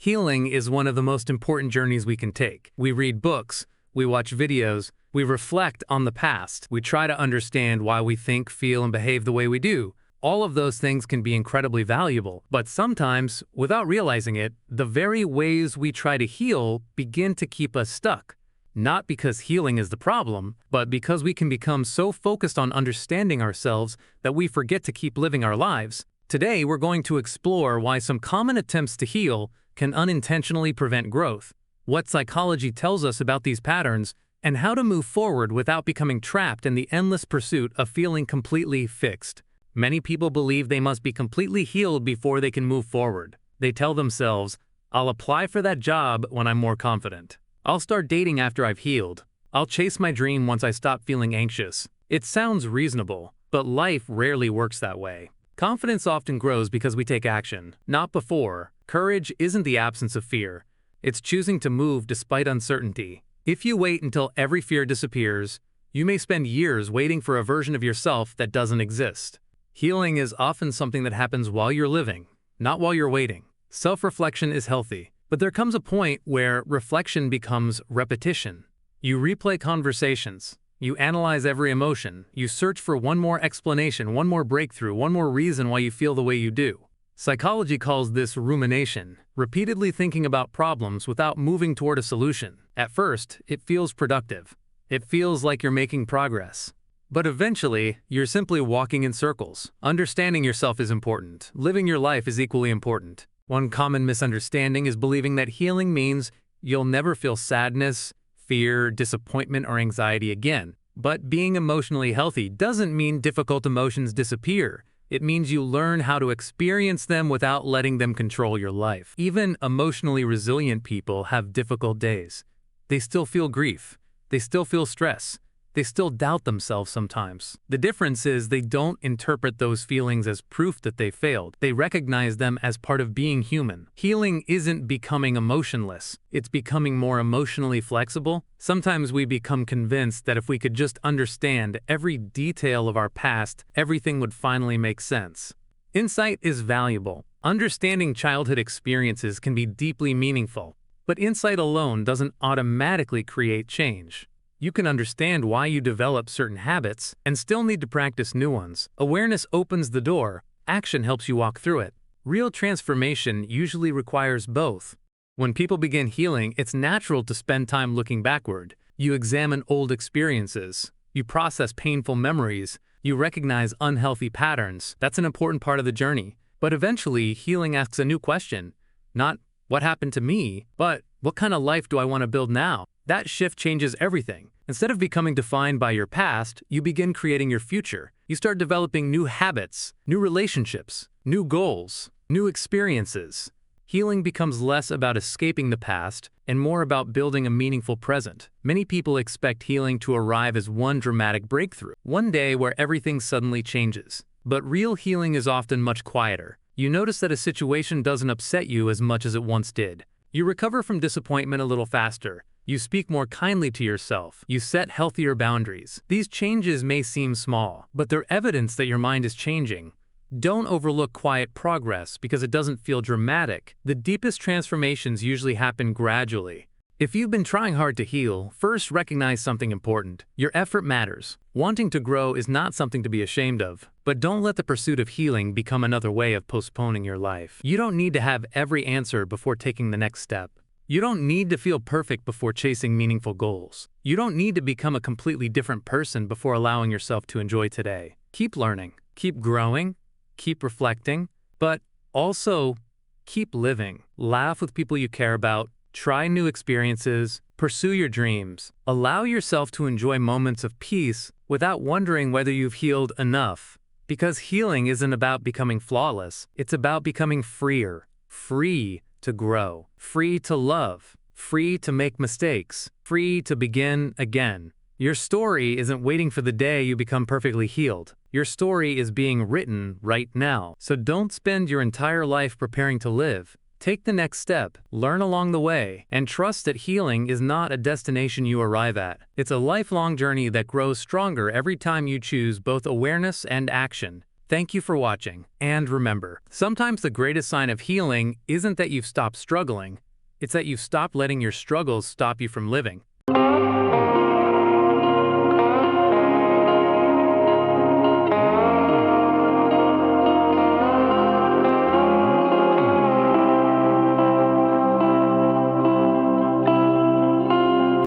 Healing is one of the most important journeys we can take. We read books, we watch videos, we reflect on the past, we try to understand why we think, feel, and behave the way we do. All of those things can be incredibly valuable, but sometimes, without realizing it, the very ways we try to heal begin to keep us stuck. Not because healing is the problem, but because we can become so focused on understanding ourselves that we forget to keep living our lives. Today, we're going to explore why some common attempts to heal can unintentionally prevent growth, what psychology tells us about these patterns, and how to move forward without becoming trapped in the endless pursuit of feeling completely fixed. Many people believe they must be completely healed before they can move forward. They tell themselves, "I'll apply for that job when I'm more confident. I'll start dating after I've healed. I'll chase my dream once I stop feeling anxious." It sounds reasonable, but life rarely works that way. Confidence often grows because we take action, not before. Courage isn't the absence of fear. It's choosing to move despite uncertainty. If you wait until every fear disappears, you may spend years waiting for a version of yourself that doesn't exist. Healing is often something that happens while you're living, not while you're waiting. Self-reflection is healthy, but there comes a point where reflection becomes repetition. You replay conversations, you analyze every emotion, you search for one more explanation, one more breakthrough, one more reason why you feel the way you do. Psychology calls this rumination, repeatedly thinking about problems without moving toward a solution. At first, it feels productive. It feels like you're making progress. But eventually, you're simply walking in circles. Understanding yourself is important. Living your life is equally important. One common misunderstanding is believing that healing means you'll never feel sadness, fear, disappointment, or anxiety again. But being emotionally healthy doesn't mean difficult emotions disappear. It means you learn how to experience them without letting them control your life. Even emotionally resilient people have difficult days. They still feel grief. They still feel stress. They still doubt themselves sometimes. The difference is they don't interpret those feelings as proof that they failed. They recognize them as part of being human. Healing isn't becoming emotionless. It's becoming more emotionally flexible. Sometimes we become convinced that if we could just understand every detail of our past, everything would finally make sense. Insight is valuable. Understanding childhood experiences can be deeply meaningful, but insight alone doesn't automatically create change. You can understand why you develop certain habits and still need to practice new ones. Awareness opens the door, action helps you walk through it. Real transformation usually requires both. When people begin healing, it's natural to spend time looking backward. You examine old experiences, you process painful memories, you recognize unhealthy patterns. That's an important part of the journey. But eventually, healing asks a new question. Not, "What happened to me?" but, "What kind of life do I want to build now?" That shift changes everything. Instead of becoming defined by your past, you begin creating your future. You start developing new habits, new relationships, new goals, new experiences. Healing becomes less about escaping the past and more about building a meaningful present. Many people expect healing to arrive as one dramatic breakthrough, one day where everything suddenly changes. But real healing is often much quieter. You notice that a situation doesn't upset you as much as it once did. You recover from disappointment a little faster. You speak more kindly to yourself. You set healthier boundaries. These changes may seem small, but they're evidence that your mind is changing. Don't overlook quiet progress because it doesn't feel dramatic. The deepest transformations usually happen gradually. If you've been trying hard to heal, first recognize something important. Your effort matters. Wanting to grow is not something to be ashamed of, but don't let the pursuit of healing become another way of postponing your life. You don't need to have every answer before taking the next step. You don't need to feel perfect before chasing meaningful goals. You don't need to become a completely different person before allowing yourself to enjoy today. Keep learning, keep growing, keep reflecting, but also keep living. Laugh with people you care about, try new experiences, pursue your dreams. Allow yourself to enjoy moments of peace without wondering whether you've healed enough. Because healing isn't about becoming flawless, it's about becoming freer, free to grow, free to love, free to make mistakes, free to begin again. Your story isn't waiting for the day you become perfectly healed. Your story is being written right now. So don't spend your entire life preparing to live. Take the next step, learn along the way, and trust that healing is not a destination you arrive at. It's a lifelong journey that grows stronger every time you choose both awareness and action. Thank you for watching, and remember, sometimes the greatest sign of healing isn't that you've stopped struggling, it's that you've stopped letting your struggles stop you from living.